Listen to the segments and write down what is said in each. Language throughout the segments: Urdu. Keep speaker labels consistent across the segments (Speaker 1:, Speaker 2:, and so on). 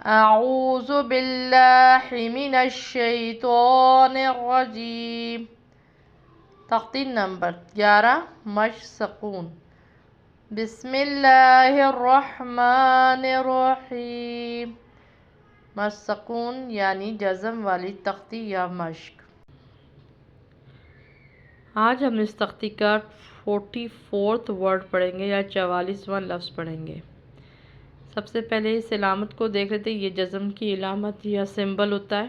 Speaker 1: اعوذ باللہ من الشیطان الرجیم۔ تختی نمبر 11 مش سکون۔ بسم اللہ الرحمن الرحیم۔ مش سکون یعنی جزم والی تختی یا مشق۔ آج ہم اس تختی کا 44 ورڈ پڑھیں گے یا 44واں لفظ پڑھیں گے۔ سب سے پہلے اس علامت کو دیکھ لیتے ہیں، یہ جزم کی علامت یا سمبل ہوتا ہے۔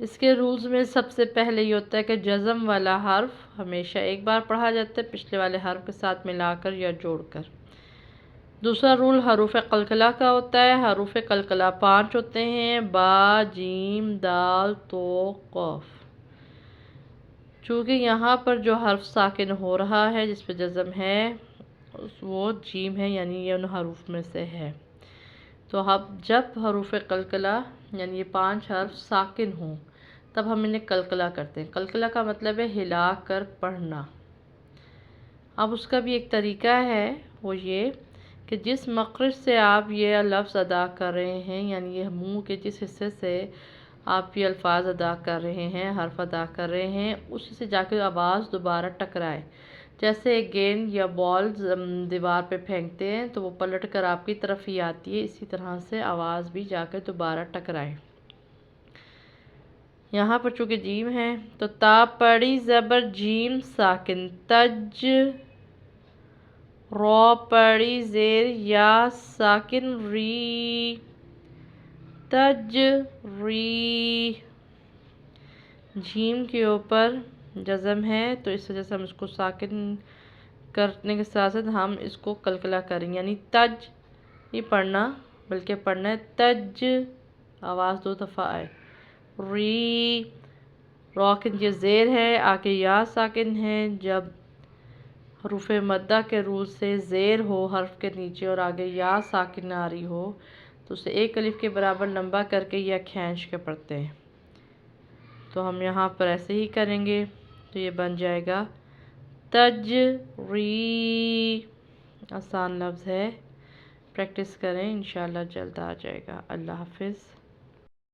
Speaker 1: اس کے رولز میں سب سے پہلے یہ ہوتا ہے کہ جزم والا حرف ہمیشہ ایک بار پڑھا جاتا ہے پچھلے والے حرف کے ساتھ ملا کر یا جوڑ کر۔ دوسرا رول حروف قلقلہ کا ہوتا ہے۔ حروف قلقلہ 5 ہوتے ہیں: با، جیم، دال، تو، قاف۔ چونکہ یہاں پر جو حرف ساکن ہو رہا ہے جس پہ جزم ہے وہ جیم ہے، یعنی یہ ان حروف میں سے ہے۔ تو اب جب حروف قلقلہ یعنی یہ 5 حرف ساکن ہوں تب ہم انہیں قلقلہ کرتے ہیں۔ قلقلہ کا مطلب ہے ہلا کر پڑھنا۔ اب اس کا بھی ایک طریقہ ہے، وہ یہ کہ جس مخرج سے آپ یہ لفظ ادا کر رہے ہیں، یعنی یہ منہ کے جس حصے سے آپ یہ الفاظ ادا کر رہے ہیں، حرف ادا کر رہے ہیں، اسی سے جا کے آواز دوبارہ ٹکرائے۔ جیسے ایک گیند یا بال دیوار پہ پھینکتے ہیں تو وہ پلٹ کر آپ کی طرف ہی آتی ہے، اسی طرح سے آواز بھی جا کے دوبارہ ٹکرائے۔ یہاں پر چونکہ جیم ہے تو تا پڑی زبر جیم ساکن تج، را پڑی زیر یا ساکن ری، تج ری۔ جیم کے اوپر جزم ہے تو اس وجہ سے ہم اس کو ساکن کرنے کے ساتھ ساتھ ہم اس کو قلقلہ کریں، یعنی تج نہیں پڑھنا بلکہ پڑھنا ہے تج، آواز 2 دفعہ آئے، ری۔ را کے نیچے زیر ہے، آگے یا ساکن ہے۔ جب حروف مدہ کے رول سے زیر ہو حرف کے نیچے اور آگے یا ساکن آ رہی ہو تو اسے ایک الف کے برابر لمبا کر کے یا کھینچ کے پڑھتے ہیں۔ تو ہم یہاں پر ایسے ہی کریں گے تو یہ بن جائے گا تج ری۔ آسان لفظ ہے، پریکٹس کریں، انشاءاللہ جلد آ جائے گا۔ اللہ حافظ۔